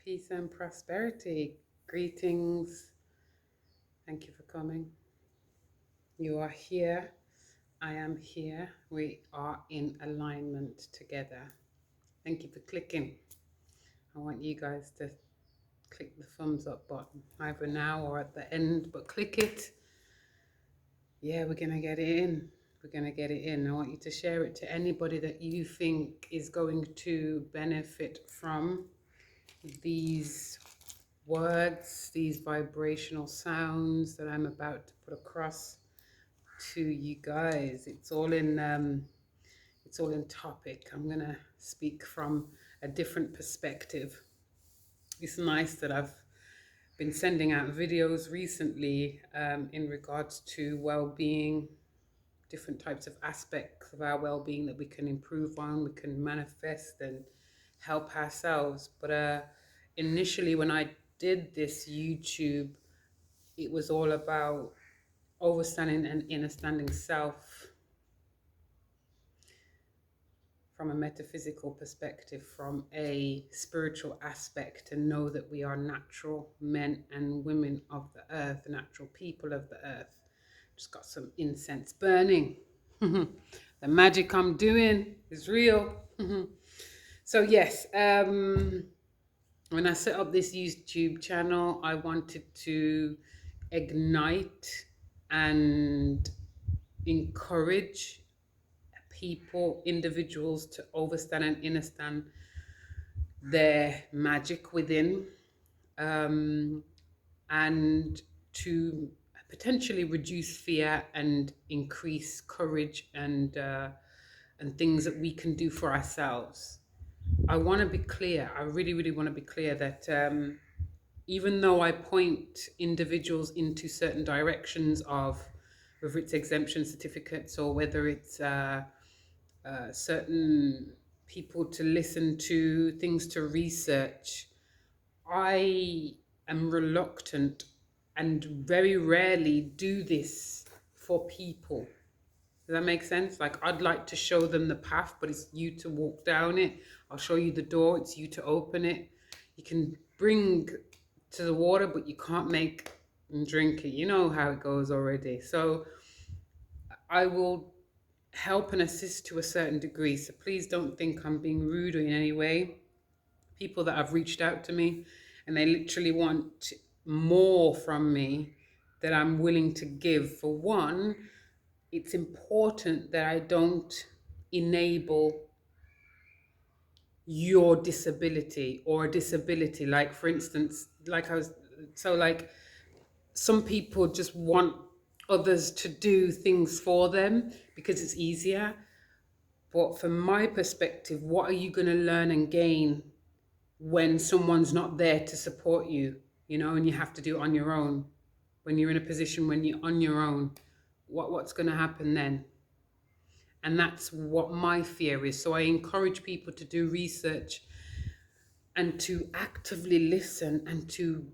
Peace and prosperity. Greetings. Thank you for coming. You are here. I am here. We are in alignment together. Thank you for clicking. I want you guys to click the thumbs up button, either now or at the end, but click it. Yeah, we're going to get it in. We're going to get it in. I want you to share it to anybody that you think is going to benefit from these words, these vibrational sounds that I'm about to put across to you guys. It's all in topic. I'm gonna speak from a different perspective. It's nice that I've been sending out videos recently in regards to well-being, different types of aspects of our well-being that we can improve on, we can manifest and help ourselves. But initially when I did this YouTube, it was all about overstanding and understanding self from a metaphysical perspective, from a spiritual aspect, to know that we are natural men and women of the earth, natural people of the earth. Just got some incense burning. The magic I'm doing is real. So yes, when I set up this YouTube channel, I wanted to ignite and encourage people, individuals, to understand and understand their magic within, and to potentially reduce fear and increase courage and things that we can do for ourselves. I want to be clear. I really, really want to be clear that even though I point individuals into certain directions of whether it's exemption certificates or whether it's certain people to listen to, things to research, I am reluctant and very rarely do this for people. Does that make sense? Like, I'd like to show them the path, but it's you to walk down it. I'll show you the door, it's you to open it. You can bring to the water, but you can't make and drink it. You know how it goes already. So I will help and assist to a certain degree. So please don't think I'm being rude or in any way. People that have reached out to me and they literally want more from me that I'm willing to give. For one, it's important that I don't enable your disability or a disability. Like, for instance, like some people just want others to do things for them because it's easier. But from my perspective, what are you going to learn and gain when someone's not there to support you, and you have to do it on your own? When you're in a position when you're on your own, what's going to happen then? And that's what my fear is. So I encourage people to do research and to actively listen and to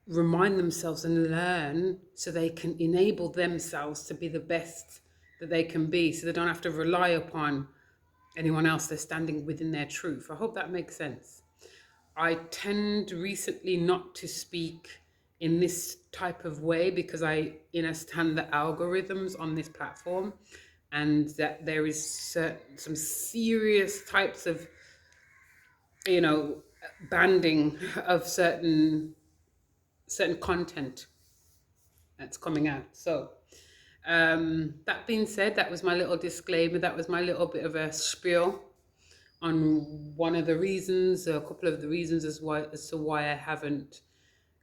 remind themselves and learn so they can enable themselves to be the best that they can be, so they don't have to rely upon anyone else. They're standing within their truth. I hope that makes sense. I tend recently not to speak in this type of way because I understand the algorithms on this platform, and that there is some serious types of, banding of certain content that's coming out. So that being said, that was my little disclaimer. That was my little bit of a spiel on one of the reasons, a couple of the reasons as to why I haven't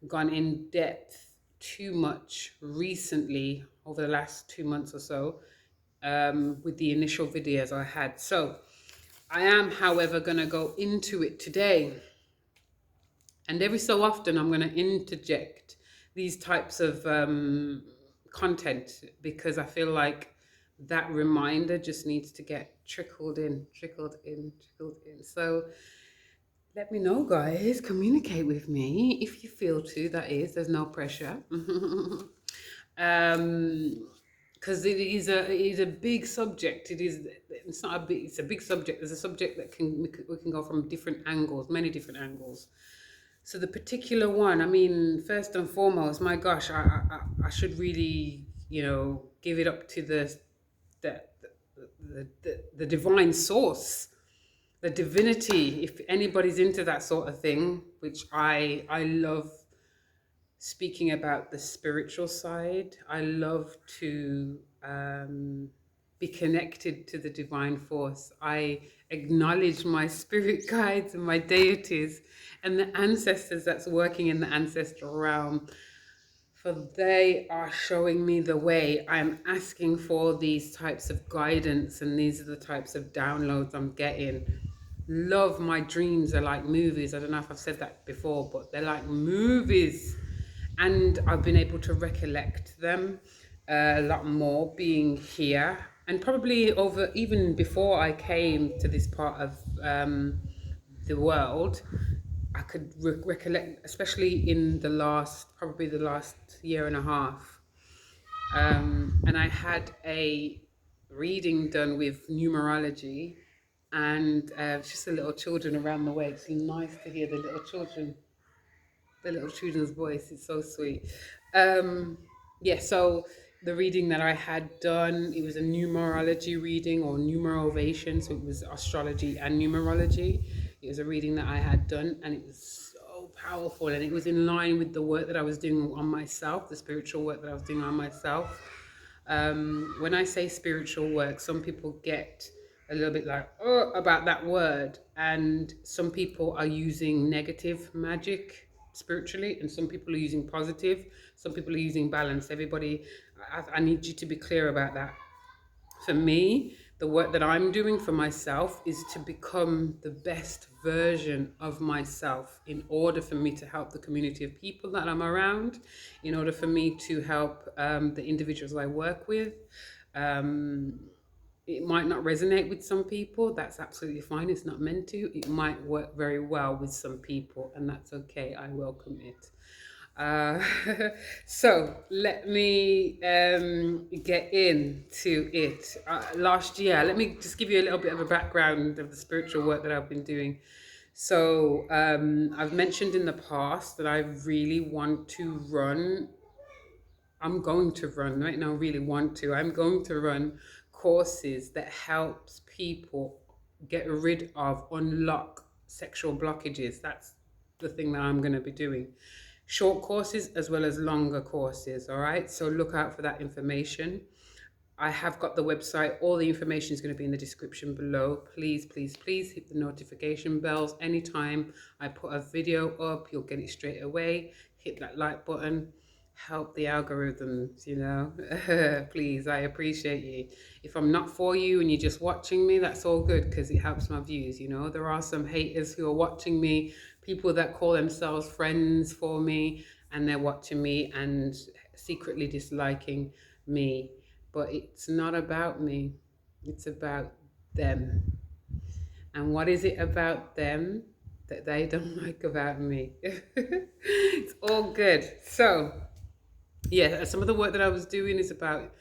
gone in depth too much recently over the last 2 months or so with the initial videos I had. So I am, however, going to go into it today. And every so often I'm going to interject these types of content because I feel like that reminder just needs to get trickled in. So let me know, guys. Communicate with me if you feel to. That is, there's no pressure. Because it is a big subject. It's a big subject. There's a subject that we can go from different angles, many different angles. So the particular one, I mean, first and foremost, my gosh, I should really, give it up to the the divine source, the divinity. If anybody's into that sort of thing, which I love speaking about the spiritual side. I love to be connected to the divine force. I acknowledge my spirit guides and my deities and the ancestors that's working in the ancestral realm, for they are showing me the way. I'm asking for these types of guidance, and these are the types of downloads I'm getting. Love, my dreams are like movies. I don't know if I've said that before, but they're like movies. And I've been able to recollect them a lot more being here. And probably over, even before I came to this part of the world, I could recollect, especially in probably the last year and a half. And I had a reading done with numerology, and just the little children around the way. It's nice to hear the little children's voice. It's so sweet. Yeah, so the reading that I had done, it was a numerology reading or numerovation. So it was astrology and numerology. It was a reading that I had done, and it was so powerful. And it was in line with the work that I was doing on myself, the spiritual work that I was doing on myself. When I say spiritual work, some people get a little bit like, oh, about that word. And some people are using negative magic spiritually, and some people are using positive. Some people are using balance. Everybody, I need you to be clear about that. For me, the work that I'm doing for myself is to become the best version of myself in order for me to help the community of people that I'm around, in order for me to help the individuals I work with. It might not resonate with some people. That's absolutely fine. It's not meant to. It might work very well with some people, and that's okay. I welcome it. Uh, so let me get into it. Last year, let me just give you a little bit of a background of the spiritual work that I've been doing. So I've mentioned in the past that I really want to run. I'm going to run right now. Really want to. I'm going to run courses that helps people get rid of, unlock sexual blockages. That's the thing that I'm going to be doing. Short courses as well as longer courses. All right. So look out for that information. I have got the website. All the information is going to be in the description below. Please, please, please hit the notification bells. Anytime I put a video up, you'll get it straight away. Hit that like button. Help the algorithms, Please, I appreciate you. If I'm not for you and you're just watching me, that's all good because it helps my views. There are some haters who are watching me, people that call themselves friends for me, and they're watching me and secretly disliking me. But it's not about me, it's about them. And what is it about them that they don't like about me? It's all good. So, yeah, some of the work that I was doing is about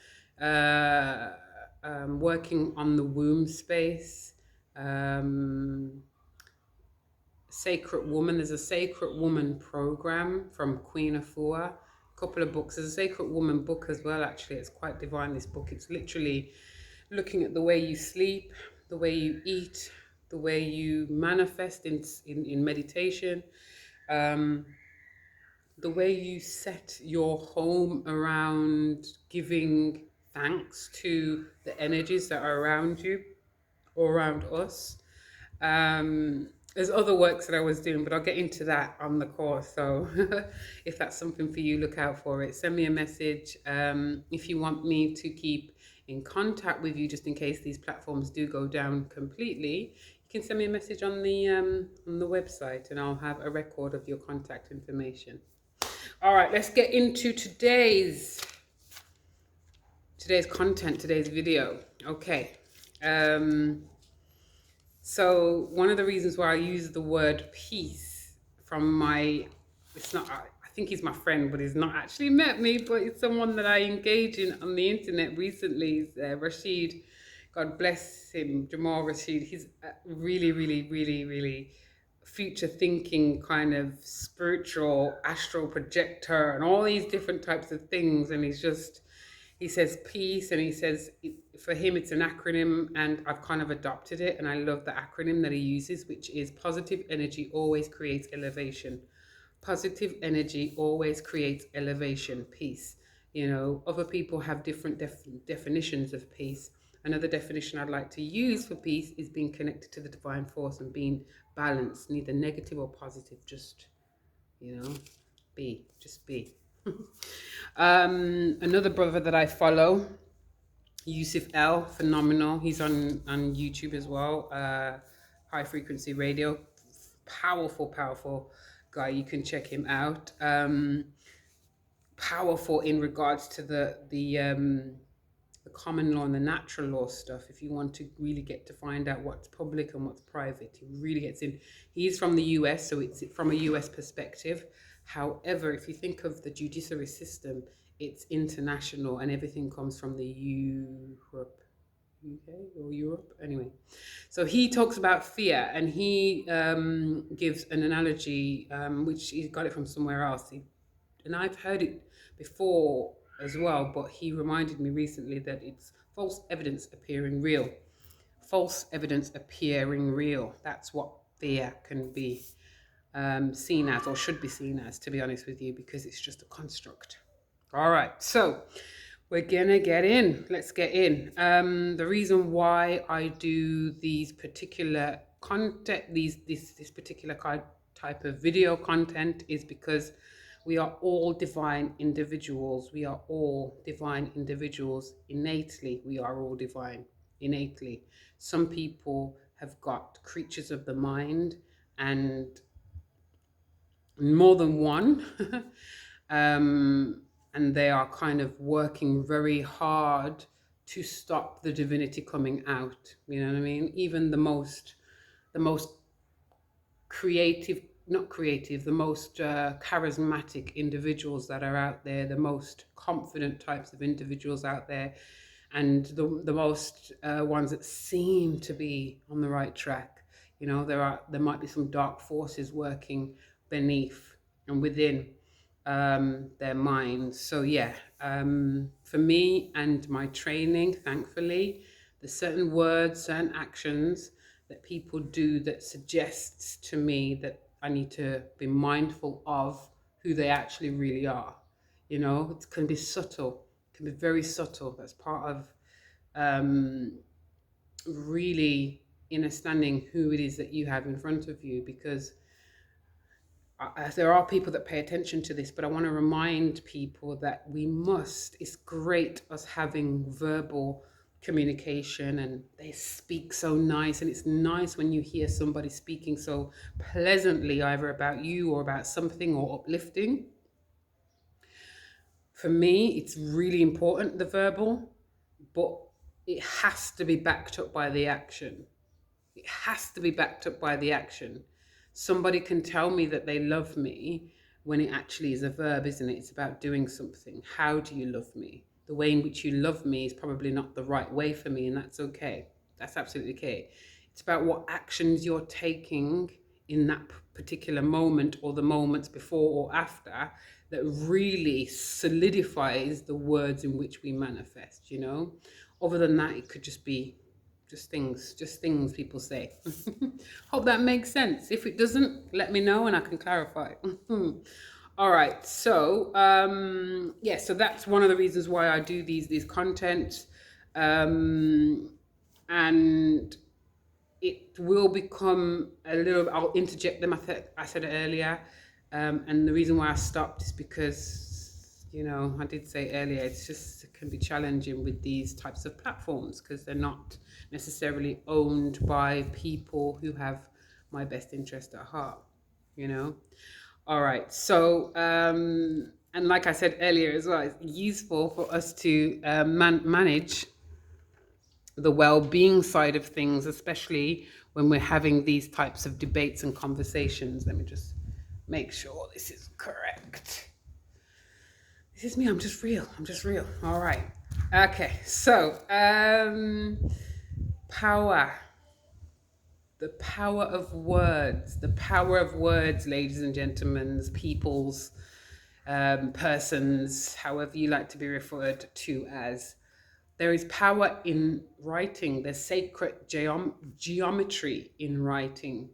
working on the womb space. Sacred Woman. There's a Sacred Woman program from Queen Afua. A couple of books. There's a Sacred Woman book as well, actually. It's quite divine, this book. It's literally looking at the way you sleep, the way you eat, the way you manifest in meditation, the way you set your home around giving thanks to the energies that are around you or around us. There's other works that I was doing, but I'll get into that on the course. So if that's something for you, look out for it. Send me a message. If you want me to keep in contact with you, just in case these platforms do go down completely, you can send me a message on the website, and I'll have a record of your contact information. All right, let's get into today's content, today's video. Okay. So one of the reasons why I use the word peace it's not, I think he's my friend, but he's not actually met me, but it's someone that I engage in on the internet recently. God bless him, Jamal Rashid. He's really, really, really, really future thinking kind of spiritual astral projector and all these different types of things. And he says peace, and he says for him it's an acronym, and I've kind of adopted it, and I love the acronym that he uses, which is positive energy always creates elevation. Positive energy always creates elevation, peace. Other people have different definitions of peace. Another definition I'd like to use for peace is being connected to the divine force and being balanced, neither negative or positive, just, you know, just be. Another brother that I follow, Yusuf L, phenomenal. He's on YouTube as well. High frequency radio, powerful guy. You can check him out. Powerful in regards to the common law and the natural law stuff. If you want to really get to find out what's public and what's private, he really gets in. He's from the US, so it's from a US perspective. However, if you think of the judiciary system, it's international, and everything comes from the UK or Europe, anyway. So he talks about fear, and he gives an analogy, which he got it from somewhere else. And I've heard it before as well, but he reminded me recently that it's false evidence appearing real. False evidence appearing real. That's what fear can be seen as, or should be seen as, to be honest with you, because it's just a construct. All right, so we're gonna get in. Let's get in. The reason why I do these particular content, this particular type of video content, is because we are all divine individuals. We are all divine individuals innately. We are all divine innately. Some people have got creatures of the mind, and more than one. And they are kind of working very hard to stop the divinity coming out. You know what I mean? Even the most creative, not creative, the most charismatic individuals that are out there, the most confident types of individuals out there, and the most ones that seem to be on the right track. There might be some dark forces working beneath and within their minds. So yeah, for me and my training, thankfully, there's certain words, certain actions that people do that suggests to me that I need to be mindful of who they actually really are. It can be subtle, it can be very subtle. That's part of really understanding who it is that you have in front of you, because there are people that pay attention to this, but I want to remind people that it's great us having verbal communication, and they speak so nice, and it's nice when you hear somebody speaking so pleasantly, either about you or about something, or uplifting. For me, it's really important, the verbal, but it has to be backed up by the action. It has to be backed up by the action. Somebody can tell me that they love me when it actually is a verb, isn't it? It's about doing something. How do you love me? The way in which you love me is probably not the right way for me, and that's okay. That's absolutely okay. It's about what actions you're taking in that particular moment, or the moments before or after, that really solidifies the words in which we manifest, Other than that, it could just be just things people say. Hope that makes sense. If it doesn't, let me know and I can clarify. All right, so so that's one of the reasons why I do these content, and it will become a little. I'll interject them. I said it earlier, and the reason why I stopped is because, I did say earlier, it can be challenging with these types of platforms, because they're not necessarily owned by people who have my best interest at heart, All right, so, and like I said earlier as well, it's useful for us to manage the well-being side of things, especially when we're having these types of debates and conversations. Let me just make sure this is correct. This is me, I'm just real. All right. Okay, so power. the power of words, the power of words, ladies and gentlemen, peoples, persons, however you like to be referred to as. There is power in writing. There's sacred geometry in writing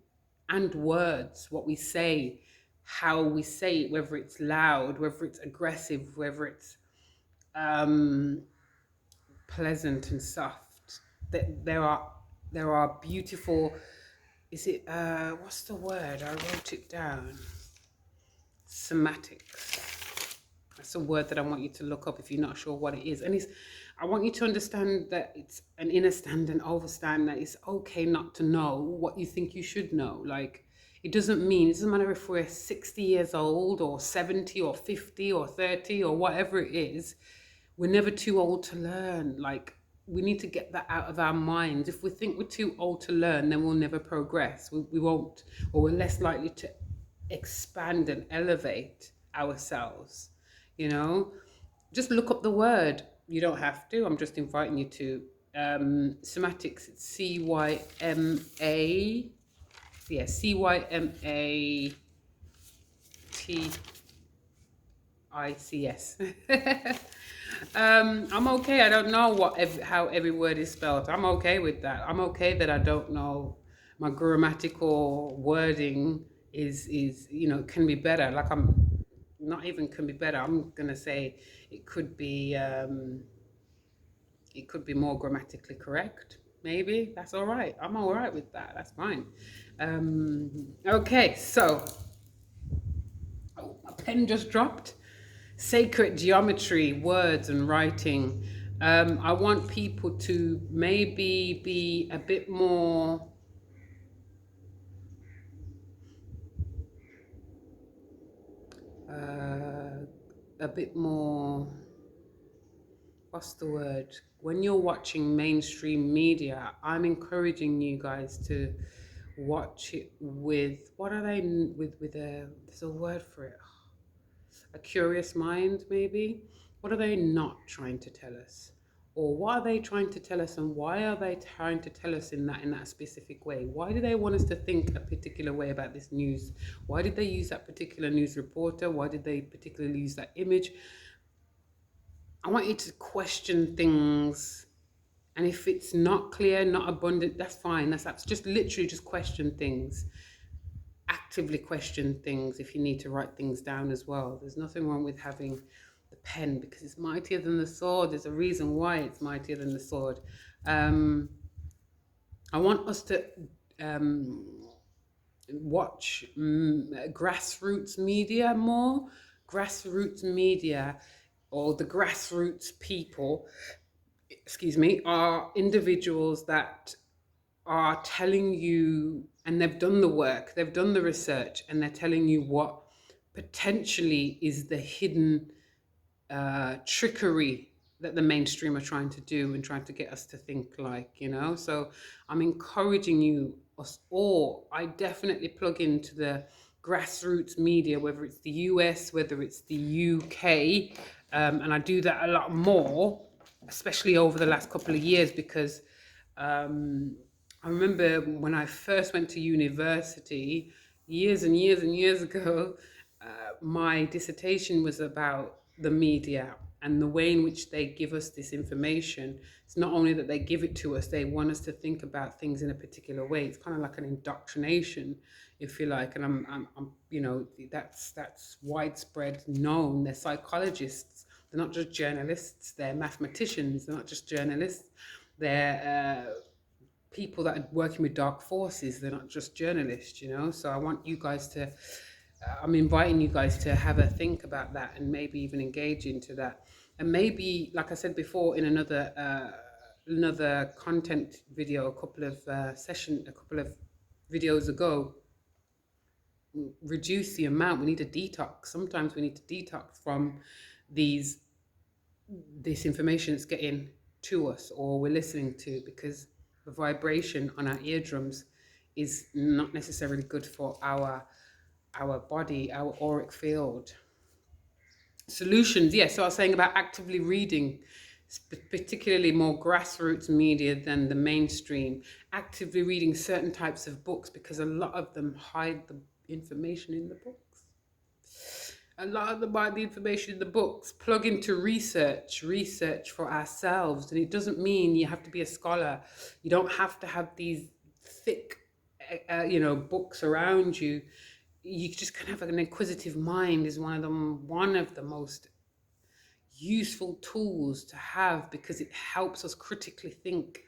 and words, what we say, how we say it, whether it's loud, whether it's aggressive, whether it's um, pleasant and soft. There are beautiful. Is it what's the word? I wrote it down. Cymatics. That's a word that I want you to look up if you're not sure what it is. And I want you to understand that it's an understand and overstand that it's okay not to know what you think you should know. Like, it doesn't matter if we're 60 years old or 70 or 50 or 30 or whatever it is. We're never too old to learn. Like, we need to get that out of our minds. If we think we're too old to learn, then we'll never progress. We won't, or we're less likely to expand and elevate ourselves. You know, just look up the word. You don't have to. I'm just inviting you to. Cymatics. It's CYMA. Yeah, CYMATICS. I'm okay. I don't know how every word is spelled. I'm okay with that. I'm okay that I don't know my grammatical wording is can be better. Like, I'm not even can be better. I'm gonna say it could be more grammatically correct. Maybe that's all right. I'm all right with that. That's fine. Okay, so my pen just dropped. Sacred geometry, words and writing. I want people to maybe be a bit more what's the word? When you're watching mainstream media, I'm encouraging you guys to watch it with, what are they, with there's a word for it. A curious mind, maybe. What are they not trying to tell us? Or what are they trying to tell us, and why are they trying to tell us in that specific way? Why do they want us to think a particular way about this news? Why did they use that particular news reporter? Why did they particularly use that image? I want you to question things, and if it's not clear, not abundant, that's fine. That's just literally just question things. Actively question things if you need to write things down as well. There's nothing wrong with having the pen, because it's mightier than the sword. There's a reason why it's mightier than the sword. I want us to watch grassroots media more. Grassroots media, or the grassroots people, are individuals that are telling you, and they've done the work, they've done the research, and they're telling you what potentially is the hidden trickery that the mainstream are trying to do and trying to get us to think like, So I'm encouraging us all. I definitely plug into the grassroots media, whether it's the US, whether it's the UK, and I do that a lot more, especially over the last couple of years, because I remember when I first went to university years and years and years ago, my dissertation was about the media and the way in which they give us this information. It's not only that they give it to us, they want us to think about things in a particular way. It's kind of like an indoctrination, if you like. And I'm that's widespread known. They're psychologists. They're not just journalists. They're mathematicians. They're not just journalists. They're people that are working with dark forces. They're not just journalists, So I want you guys to, I'm inviting you guys to have a think about that, and maybe even engage into that. And maybe, like I said before, in another content video, a couple of videos ago, reduce the amount. We need a detox. Sometimes we need to detox from this information that's getting to us or we're listening to, because the vibration on our eardrums is not necessarily good for our body, our auric field. Solutions, yes. So I was saying about actively reading. particularly more grassroots media than the mainstream, actively reading certain types of books because a lot of them hide the information in the books. A lot of them hide the information in the books. Plug into research for ourselves. And it doesn't mean you have to be a scholar. You don't have to have these thick, books around you. You just can have an inquisitive mind is one of the most useful tools to have because it helps us critically think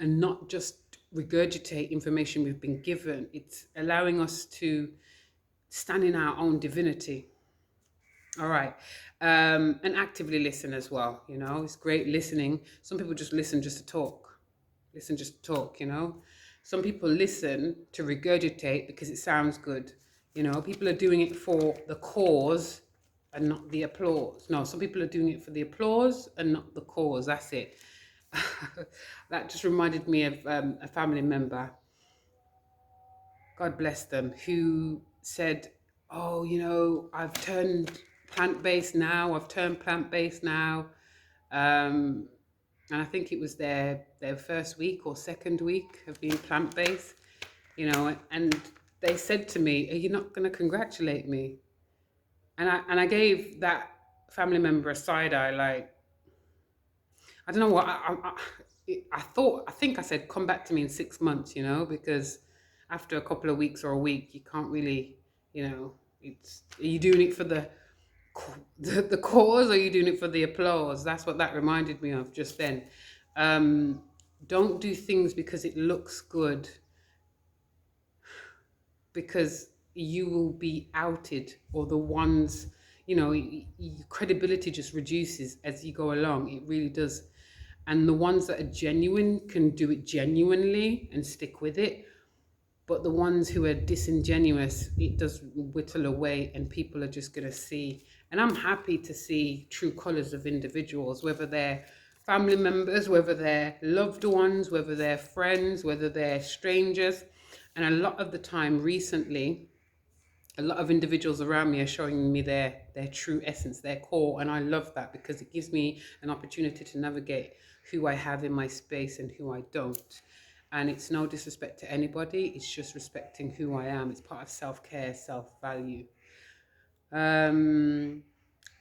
and not just regurgitate information we've been given. It's allowing us to stand in our own divinity. All right. And actively listen as well. It's great listening. Some people just listen just to talk. Listen just to talk. Some people listen to regurgitate because it sounds good. People are doing it for the cause and not the applause. No, some people are doing it for the applause and not the cause. That's it. That just reminded me of a family member, God bless them, who said, "Oh, I've turned plant-based now. I've turned plant-based now." And I think it was their first week or second week of being plant-based, and they said to me, "Are you not going to congratulate me?" And I gave that family member a side eye, like, I don't know what I think I said, "Come back to me in 6 months," because after a couple of weeks or a week, you can't really, are you doing it for the cause, or are you doing it for the applause? That's what that reminded me of just then. Don't do things because it looks good, because you will be outed, or the ones, your credibility just reduces as you go along. It really does. And the ones that are genuine can do it genuinely and stick with it. But the ones who are disingenuous, it does whittle away, and people are just going to see. And I'm happy to see true colors of individuals, whether they're family members, whether they're loved ones, whether they're friends, whether they're strangers. And a lot of the time recently, a lot of individuals around me are showing me their true essence, their core. And I love that because it gives me an opportunity to navigate who I have in my space and who I don't. And it's no disrespect to anybody. It's just respecting who I am. It's part of self-care, self-value.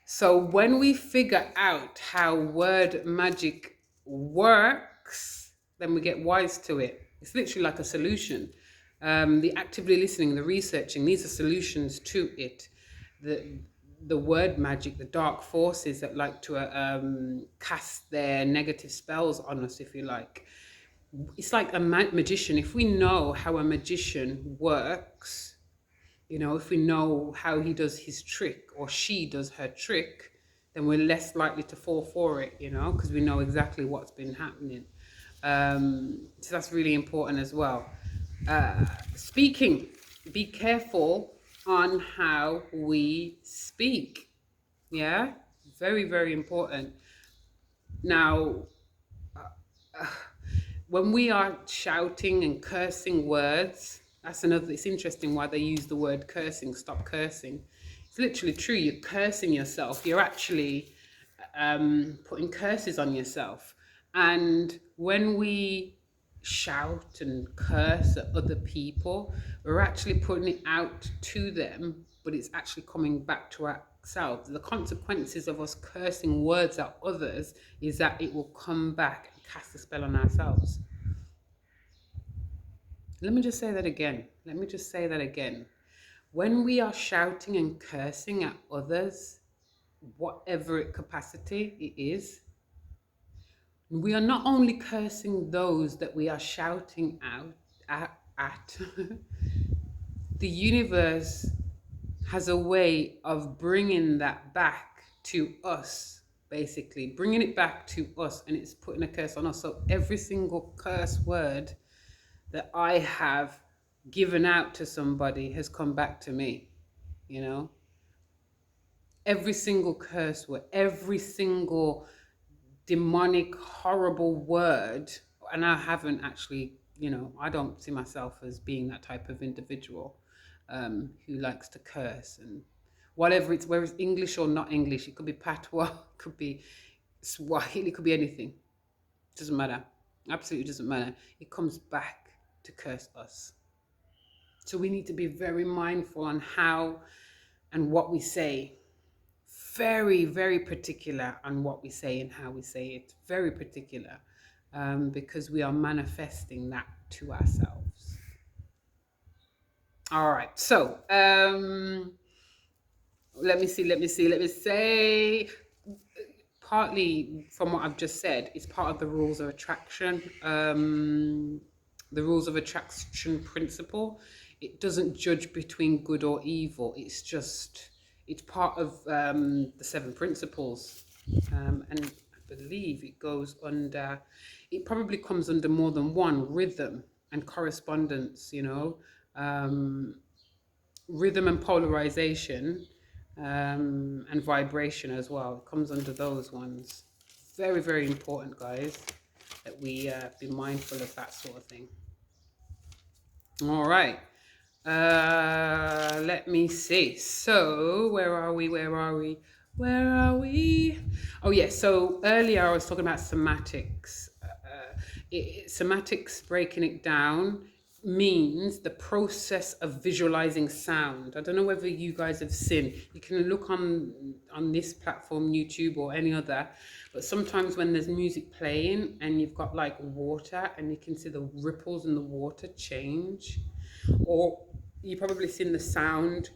So when we figure out how word magic works, then we get wise to it. It's literally like a solution. The actively listening, the researching, these are solutions to it. The word magic, the dark forces that like to cast their negative spells on us, if you like. It's like a magician. If we know how a magician works, if we know how he does his trick or she does her trick, then we're less likely to fall for it, because we know exactly what's been happening. So that's really important as well. Speaking, be careful on how we speak. Yeah, very, very important. Now, when we are shouting and cursing words, it's interesting why they use the word cursing, stop cursing. It's literally true. You're cursing yourself. You're actually putting curses on yourself. And when we shout and curse at other people, we're actually putting it out to them, but it's actually coming back to ourselves. The consequences of us cursing words at others is that it will come back and cast a spell on ourselves. Let me just say that again. When we are shouting and cursing at others, whatever capacity it is, we are not only cursing those that we are shouting out at. The universe has a way of bringing that back to us, basically bringing it back to us, and it's putting a curse on us. So every single curse word that I have given out to somebody has come back to me, every single curse word, every single demonic, horrible word. And I haven't actually, I don't see myself as being that type of individual who likes to curse and whether it's English or not English. It could be patois, it could be Swahili, could be anything. Doesn't matter. Absolutely doesn't matter. It comes back to curse us. So we need to be very mindful on how and what we say. Very, very particular on what we say and how we say it. Very particular, because we are manifesting that to ourselves. All right. So let me say, partly from what I've just said, it's part of the rules of attraction. The rules of attraction principle. It doesn't judge between good or evil. It's part of the seven principles. And I believe it goes under, it probably comes under more than one: rhythm and correspondence, rhythm and polarization, and vibration as well. It comes under those ones. Very, very important, guys, that we be mindful of that sort of thing. All right. Let me see. So, where are we? Oh, yes. So, earlier I was talking about cymatics. Cymatics, breaking it down, means the process of visualizing sound. I don't know whether you guys have seen. You can look on this platform, YouTube or any other, but sometimes when there's music playing and you've got like water and you can see the ripples in the water change, or you've probably seen the sound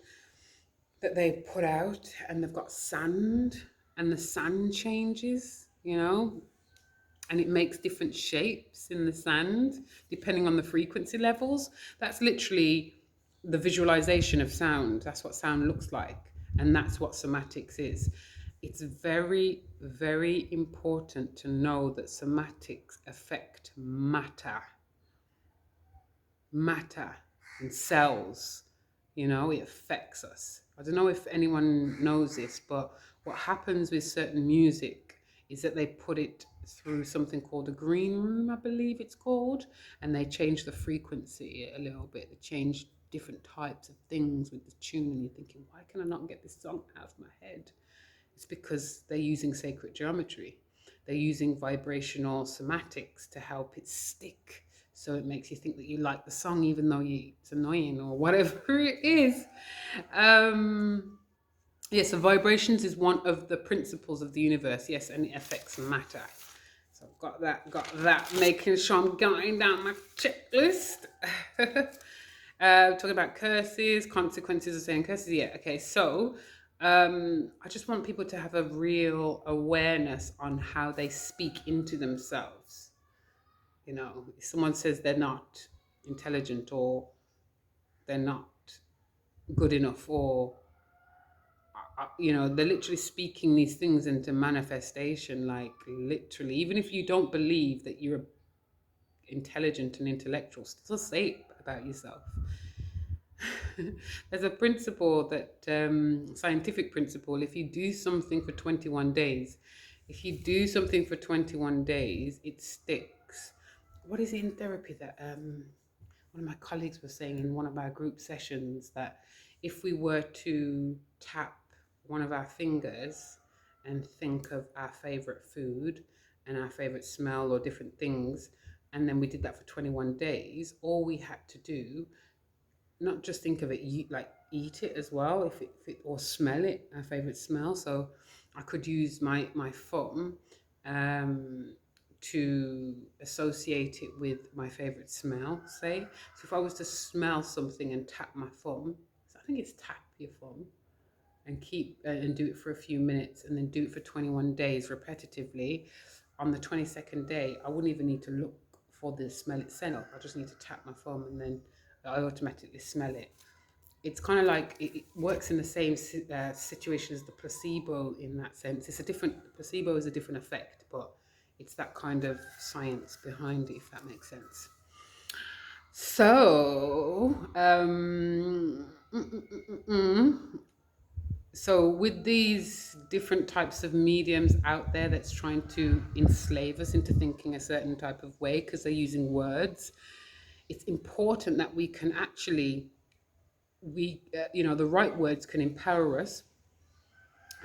that they put out and they've got sand and the sand changes, and it makes different shapes in the sand depending on the frequency levels. That's literally the visualization of sound. That's what sound looks like, and that's what cymatics is. It's very, very important to know that cymatics affect matter and cells. It affects us. I don't know if anyone knows this, but what happens with certain music is that they put it through something called a green room, I believe it's called, and they change the frequency a little bit. They change different types of things with the tune, and you're thinking, why can I not get this song out of my head? It's because they're using sacred geometry. They're using vibrational cymatics to help it stick. So it makes you think that you like the song, even though it's annoying or whatever it is. Yes, so vibrations is one of the principles of the universe. Yes, and it affects matter. So I've got that, making sure I'm going down my checklist. Talking about curses, consequences of saying curses. Yeah, okay. So I just want people to have a real awareness on how they speak into themselves. If someone says they're not intelligent, or they're not good enough, or they're literally speaking these things into manifestation, like literally. Even if you don't believe that you're intelligent and intellectual, still say it about yourself. There's a principle that scientific principle: if you do something for 21 days, it sticks. What is it in therapy that one of my colleagues was saying in one of our group sessions, that if we were to tap one of our fingers and think of our favorite food and our favorite smell or different things, and then we did that for 21 days, all we had to do, not just think of it, eat it as well, if it or smell it, our favorite smell. So I could use my thumb to associate it with my favorite smell, say. So if I was to smell something and tap my thumb, so I think it's tap your thumb and keep and do it for a few minutes, and then do it for 21 days repetitively. On the 22nd day, I wouldn't even need to look for the smell itself. I just need to tap my thumb and then I automatically smell it. It's kind of like it works in the same situation as the placebo in that sense. Placebo is a different effect, but it's that kind of science behind it, if that makes sense. So, so with these different types of mediums out there that's trying to enslave us into thinking a certain type of way because they're using words, it's important that we can actually, the right words can empower us,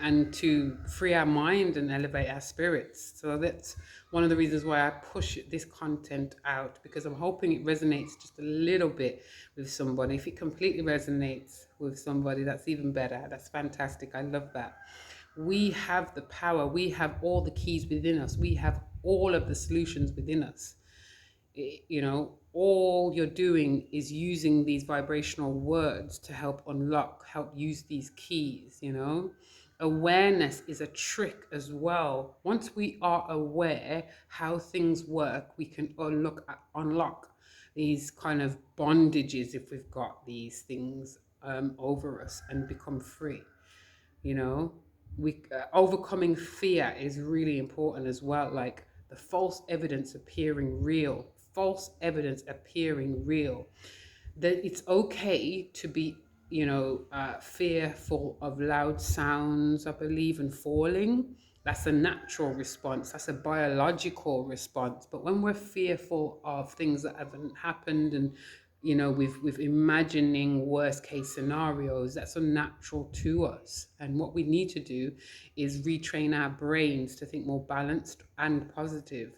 and to free our mind and elevate our spirits. So that's one of the reasons why I push this content out, because I'm hoping it resonates just a little bit with somebody. If it completely resonates with somebody, that's even better. That's fantastic. I love that. We have the power. We have all the keys within us. We have all of the solutions within us. All you're doing is using these vibrational words to help unlock, help use these keys. Awareness is a trick as well. Once we are aware how things work, we can unlock these kind of bondages, if we've got these things over us, and become free. you know we Overcoming fear is really important as well, like the false evidence appearing real, that it's okay to be fearful of loud sounds, I believe, and falling. That's a natural response, that's a biological response. But when we're fearful of things that haven't happened, and with imagining worst case scenarios, that's unnatural to us. And what we need to do is retrain our brains to think more balanced and positive.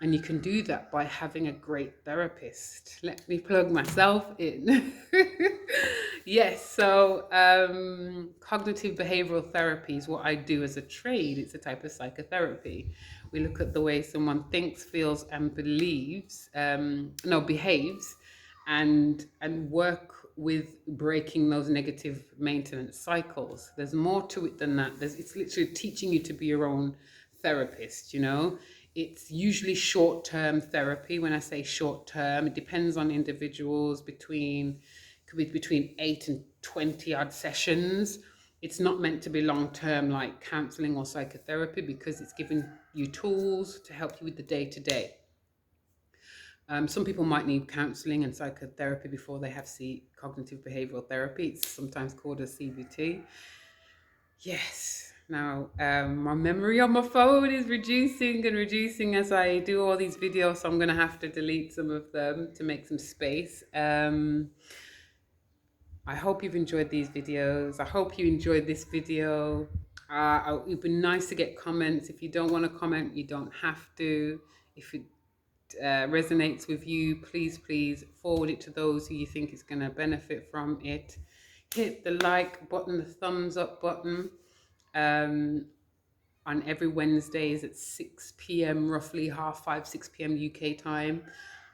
And you can do that by having a great therapist. Let me plug myself in. Yes, so cognitive behavioral therapy is what I do as a trade. It's a type of psychotherapy. We look at the way someone thinks, feels, and behaves, and work with breaking those negative maintenance cycles. There's more to it than that. It's literally teaching you to be your own therapist. It's usually short-term therapy. When I say short-term, it depends on individuals. Could be between 8 and 20 odd sessions. It's not meant to be long-term like counseling or psychotherapy, because it's giving you tools to help you with the day-to-day. Some people might need counseling and psychotherapy before they have cognitive behavioral therapy. It's sometimes called a CBT. Yes. Now, my memory on my phone is reducing and reducing as I do all these videos, so I'm going to have to delete some of them to make some space. I hope you've enjoyed these videos. I hope you enjoyed this video. It'd be nice to get comments. If you don't want to comment, you don't have to. If it resonates with you, please forward it to those who you think is going to benefit from it. Hit the like button, the thumbs up button. On every Wednesdays at 6 p.m, roughly 5:30, 6 p.m. UK time.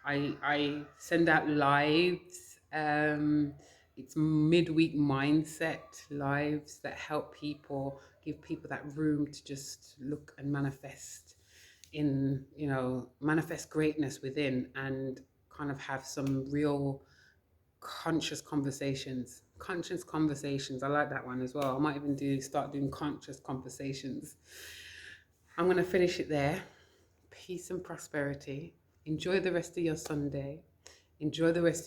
I send out lives. It's midweek mindset lives that help people, give people that room to just look and manifest manifest greatness within, and kind of have some real conscious conversations. I like that one as well. I might even start doing conscious conversations. I'm going to finish it there. Peace and prosperity. Enjoy the rest of your Sunday. Enjoy the rest